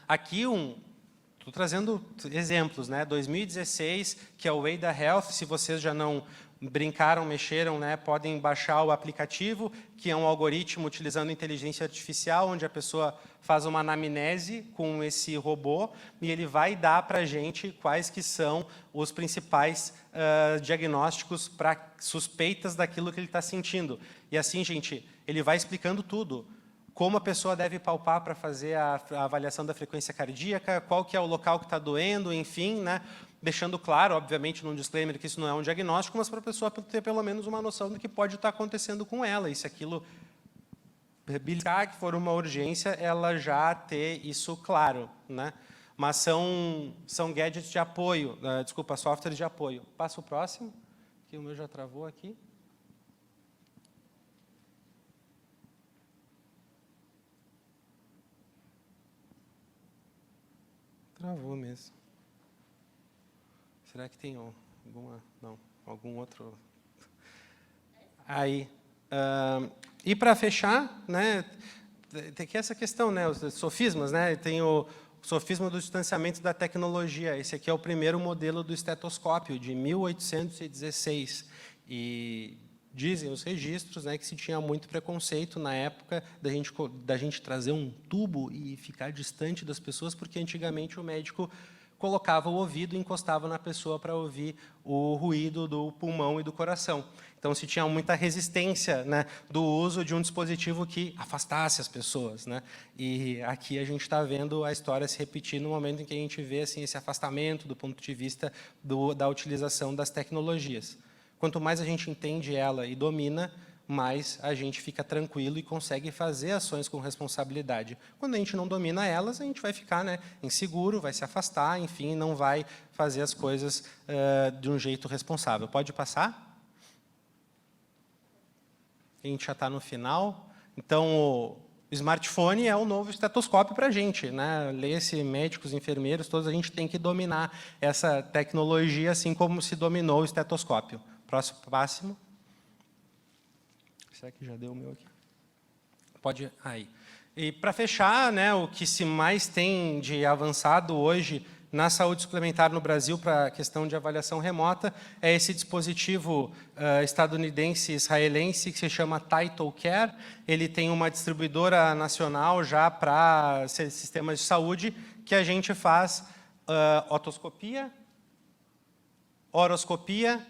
Aqui, estou trazendo exemplos, né? 2016, que é o Way da Health, se vocês já não brincaram, mexeram, né, podem baixar o aplicativo, que é um algoritmo utilizando inteligência artificial, onde a pessoa faz uma anamnese com esse robô e ele vai dar para a gente quais que são os principais diagnósticos para suspeitas daquilo que ele está sentindo. E assim, gente, ele vai explicando tudo. Como a pessoa deve palpar para fazer a avaliação da frequência cardíaca, qual que é o local que está doendo, enfim, né? Deixando claro, obviamente, num disclaimer, que isso não é um diagnóstico, mas para a pessoa ter pelo menos uma noção do que pode estar acontecendo com ela, e se aquilo beliscar que for uma urgência, ela já ter isso claro, né? Mas são gadgets de apoio, desculpa, softwares de apoio. Passa o próximo, que o meu já travou aqui. Travou mesmo. Será que tem algum outro? Aí. E para fechar, né, tem que essa questão, né, os sofismas, né, tem o sofisma do distanciamento da tecnologia. Esse aqui é o primeiro modelo do estetoscópio, de 1816. E dizem os registros, né, que se tinha muito preconceito na época da gente trazer um tubo e ficar distante das pessoas, porque antigamente o médico colocava o ouvido e encostava na pessoa para ouvir o ruído do pulmão e do coração. Então, se tinha muita resistência, né, do uso de um dispositivo que afastasse as pessoas, né? E aqui a gente está vendo a história se repetir no momento em que a gente vê assim, esse afastamento do ponto de vista da utilização das tecnologias. Quanto mais a gente entende ela e domina, mais a gente fica tranquilo e consegue fazer ações com responsabilidade. Quando a gente não domina elas, a gente vai ficar, né, inseguro, vai se afastar, enfim, não vai fazer as coisas de um jeito responsável. Pode passar? A gente já está no final. Então, o smartphone é o novo estetoscópio para a gente, né? Lê-se, médicos, enfermeiros, todos a gente tem que dominar essa tecnologia, assim como se dominou o estetoscópio. Próximo. Será que já deu o meu aqui? Pode ir aí. E, para fechar, né, o que se mais tem de avançado hoje na saúde suplementar no Brasil para a questão de avaliação remota é esse dispositivo estadunidense-israelense que se chama TytoCare. Ele tem uma distribuidora nacional já para sistemas de saúde que a gente faz otoscopia, horoscopia,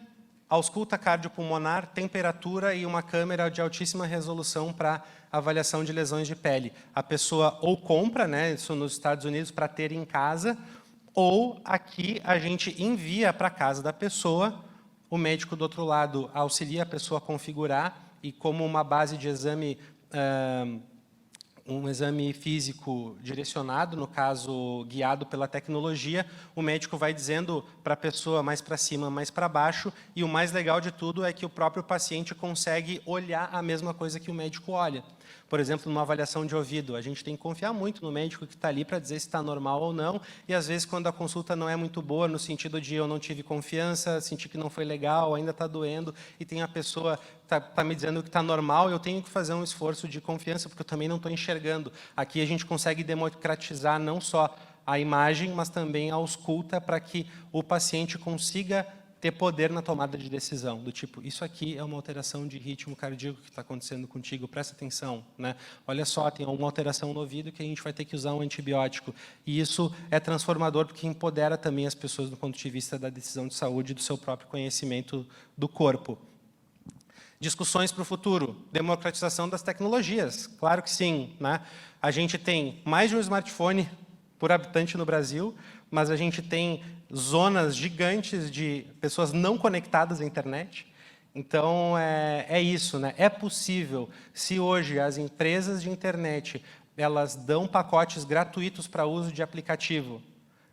ausculta cardiopulmonar, temperatura e uma câmera de altíssima resolução para avaliação de lesões de pele. A pessoa ou compra, né, isso nos Estados Unidos, para ter em casa, ou aqui a gente envia para a casa da pessoa, o médico do outro lado auxilia a pessoa a configurar, e como uma base de exame, um exame físico direcionado, no caso, guiado pela tecnologia, o médico vai dizendo para a pessoa mais para cima, mais para baixo, e o mais legal de tudo é que o próprio paciente consegue olhar a mesma coisa que o médico olha. Por exemplo, numa avaliação de ouvido, a gente tem que confiar muito no médico que está ali para dizer se está normal ou não, e às vezes quando a consulta não é muito boa, no sentido de eu não tive confiança, senti que não foi legal, ainda está doendo, e tem a pessoa está me dizendo que está normal, eu tenho que fazer um esforço de confiança, porque eu também não estou enxergando. Aqui a gente consegue democratizar não só a imagem, mas também a ausculta para que o paciente consiga ter poder na tomada de decisão, do tipo, isso aqui é uma alteração de ritmo cardíaco que está acontecendo contigo, presta atenção, né? Olha só, tem uma alteração no ouvido que a gente vai ter que usar um antibiótico. E isso é transformador porque empodera também as pessoas do ponto de vista da decisão de saúde e do seu próprio conhecimento do corpo. Discussões para o futuro, democratização das tecnologias, claro que sim, né? A gente tem mais de um smartphone por habitante no Brasil, mas a gente tem zonas gigantes de pessoas não conectadas à internet. Então, é isso, né? É possível, se hoje as empresas de internet elas dão pacotes gratuitos para uso de aplicativo,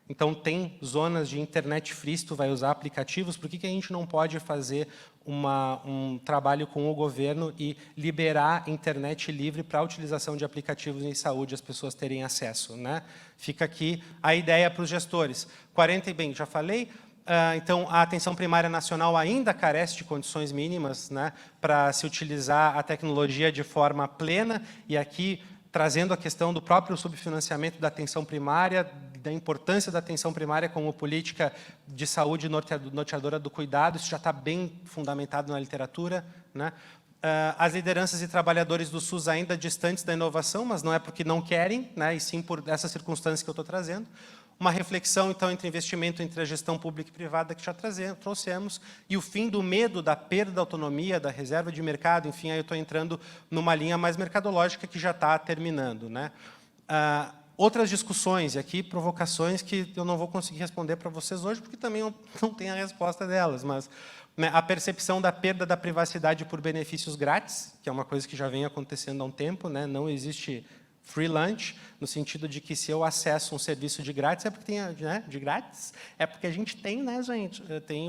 então tem zonas de internet free, tu vai usar aplicativos, por que a gente não pode fazer um trabalho com o governo e liberar internet livre para a utilização de aplicativos em saúde, as pessoas terem acesso, né? Fica aqui a ideia para os gestores. 40, bem, já falei, então a atenção primária nacional ainda carece de condições mínimas, né, para se utilizar a tecnologia de forma plena, e aqui trazendo a questão do próprio subfinanciamento da atenção primária, da importância da atenção primária como política de saúde norteadora do cuidado, isso já está bem fundamentado na literatura, né? As lideranças e trabalhadores do SUS ainda distantes da inovação, mas não é porque não querem, né, e sim por essas circunstâncias que eu estou trazendo. Uma reflexão, então, entre investimento entre a gestão pública e privada que já trouxemos, e o fim do medo da perda da autonomia, da reserva de mercado, enfim, aí eu estou entrando numa linha mais mercadológica que já está terminando, né? Outras discussões, e aqui provocações que eu não vou conseguir responder para vocês hoje, porque também eu não tenho a resposta delas, mas né, a percepção da perda da privacidade por benefícios grátis, que é uma coisa que já vem acontecendo há um tempo, né, não existe free lunch, no sentido de que se eu acesso um serviço de grátis, é porque tem, né, de grátis, é porque a gente tem, né, gente? Tem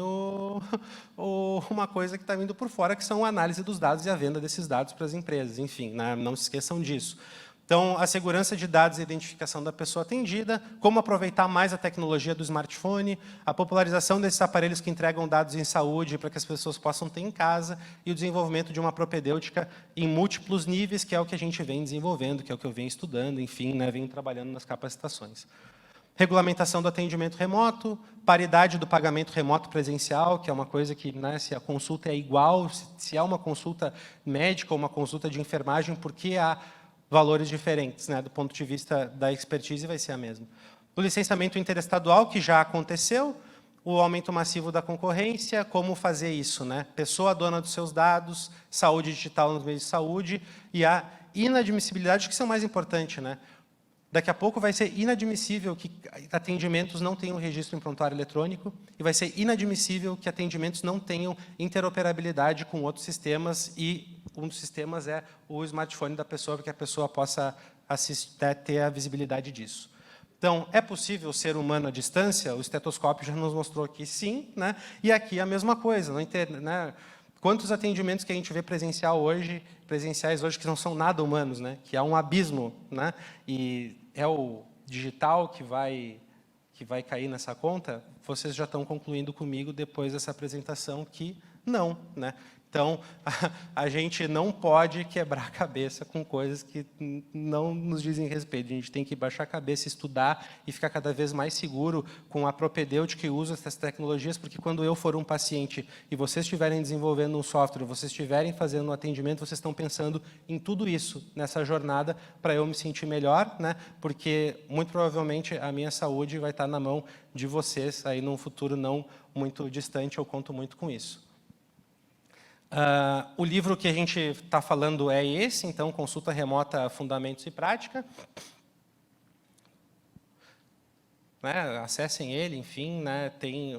uma coisa que está vindo por fora, que são a análise dos dados e a venda desses dados para as empresas. Enfim, né, não se esqueçam disso. Então, a segurança de dados e a identificação da pessoa atendida, como aproveitar mais a tecnologia do smartphone, a popularização desses aparelhos que entregam dados em saúde para que as pessoas possam ter em casa, e o desenvolvimento de uma propedêutica em múltiplos níveis, que é o que a gente vem desenvolvendo, que é o que eu venho estudando, enfim, né, venho trabalhando nas capacitações. Regulamentação do atendimento remoto, paridade do pagamento remoto presencial, que é uma coisa que, né, se a consulta é igual, se é uma consulta médica ou uma consulta de enfermagem, por que há valores diferentes, né, do ponto de vista da expertise, vai ser a mesma. O licenciamento interestadual, que já aconteceu, o aumento massivo da concorrência, como fazer isso, né? Pessoa dona dos seus dados, saúde digital nos meios de saúde, e a inadmissibilidade, que são mais importantes, né? Daqui a pouco vai ser inadmissível que atendimentos não tenham registro em prontuário eletrônico, e vai ser inadmissível que atendimentos não tenham interoperabilidade com outros sistemas, e um dos sistemas é o smartphone da pessoa, para que a pessoa possa ter a visibilidade disso. Então, é possível ser humano à distância? O estetoscópio já nos mostrou aqui, sim, né? E aqui a mesma coisa, né? Quantos atendimentos que a gente vê presenciais hoje, que não são nada humanos, né? Que há um abismo, né? E é o digital que vai cair nessa conta? Vocês já estão concluindo comigo, depois dessa apresentação, que não, né? Então, a gente não pode quebrar a cabeça com coisas que não nos dizem respeito. A gente tem que baixar a cabeça, estudar e ficar cada vez mais seguro com a propedêutica e uso dessas tecnologias, porque quando eu for um paciente e vocês estiverem desenvolvendo um software, vocês estiverem fazendo um atendimento, vocês estão pensando em tudo isso, nessa jornada, para eu me sentir melhor, né? Porque, muito provavelmente, a minha saúde vai estar na mão de vocês, aí num futuro não muito distante, eu conto muito com isso. O livro que a gente está falando é esse, então, Consulta Remota, Fundamentos e Prática. Né, acessem ele, enfim, né, tem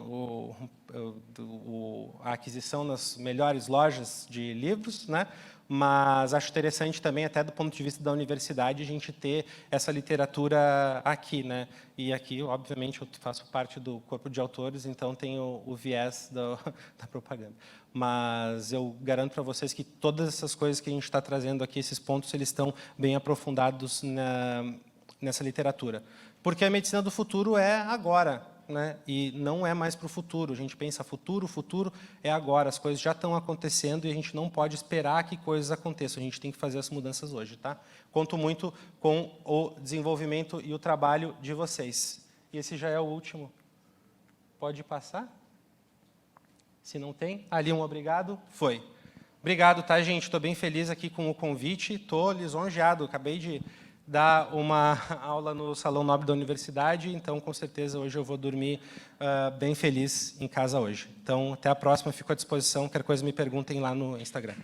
a aquisição nas melhores lojas de livros, né, mas acho interessante também, até do ponto de vista da universidade, a gente ter essa literatura aqui, né, e aqui, obviamente, eu faço parte do corpo de autores, então tenho o viés da propaganda. Mas eu garanto para vocês que todas essas coisas que a gente está trazendo aqui, esses pontos, eles estão bem aprofundados nessa literatura. Porque a medicina do futuro é agora, né? E não é mais para o futuro. A gente pensa futuro, o futuro é agora. As coisas já estão acontecendo e a gente não pode esperar que coisas aconteçam. A gente tem que fazer as mudanças hoje, tá? Conto muito com o desenvolvimento e o trabalho de vocês. E esse já é o último. Pode passar? Se não tem, ali um obrigado, foi. Obrigado, tá, gente? Estou bem feliz aqui com o convite, estou lisonjeado, acabei de dar uma aula no Salão Nobre da Universidade, então, com certeza, hoje eu vou dormir bem feliz em casa hoje. Então, até a próxima, fico à disposição, qualquer coisa me perguntem lá no Instagram.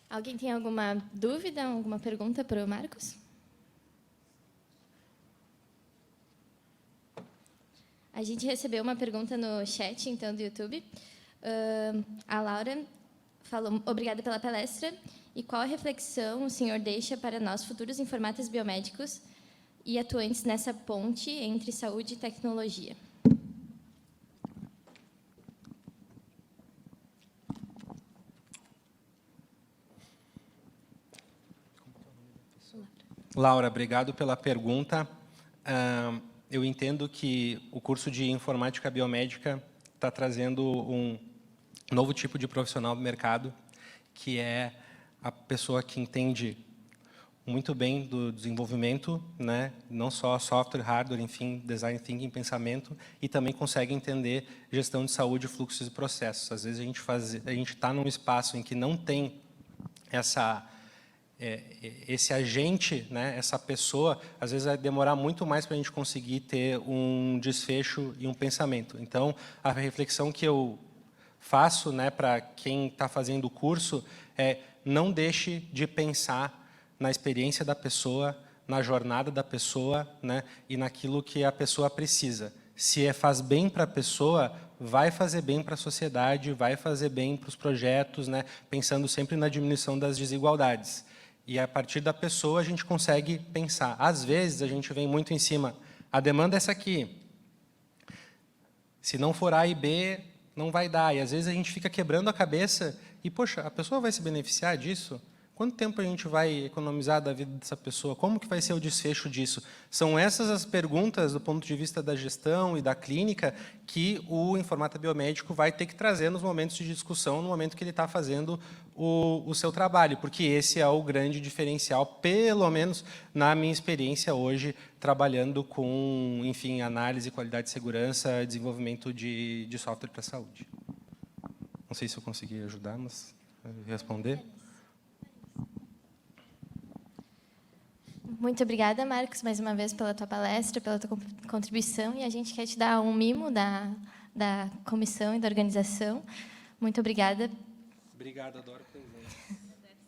Alguém tem alguma dúvida, alguma pergunta para o Marcos? A gente recebeu uma pergunta no chat, então, do YouTube. A Laura falou, obrigada pela palestra. E qual a reflexão o senhor deixa para nós, futuros informatas biomédicos e atuantes nessa ponte entre saúde e tecnologia?
Laura, obrigado pela pergunta. Eu entendo que o curso de Informática Biomédica está trazendo um novo tipo de profissional do mercado, que é a pessoa que entende muito bem do desenvolvimento, né? Não só software, hardware, enfim, design thinking, pensamento, e também consegue entender gestão de saúde, fluxos e processos. Às vezes a gente está num espaço em que não tem esse agente, né, essa pessoa, às vezes vai demorar muito mais para a gente conseguir ter um desfecho e um pensamento. Então, a reflexão que eu faço, né, para quem está fazendo o curso é: não deixe de pensar na experiência da pessoa, na jornada da pessoa, né, e naquilo que a pessoa precisa. Se faz bem para a pessoa, vai fazer bem para a sociedade, vai fazer bem para os projetos, né, pensando sempre na diminuição das desigualdades. E, a partir da pessoa, a gente consegue pensar. Às vezes, a gente vem muito em cima. A demanda é essa aqui. Se não for A e B, não vai dar. E, às vezes, a gente fica quebrando a cabeça e, poxa, a pessoa vai se beneficiar disso? Quanto tempo a gente vai economizar da vida dessa pessoa? Como que vai ser o desfecho disso? São essas as perguntas, do ponto de vista da gestão e da clínica, que o informata biomédico vai ter que trazer nos momentos de discussão, no momento que ele está fazendo o seu trabalho, porque esse é o grande diferencial, pelo menos na minha experiência hoje, trabalhando com, enfim, análise, qualidade de segurança, desenvolvimento de software para a saúde. Não sei se eu consegui ajudar, mas responder.
Muito obrigada, Marcos, mais uma vez pela tua palestra, pela tua contribuição, e a gente quer te dar um mimo da comissão e da organização. Muito obrigada.
Obrigado, adoro o presente.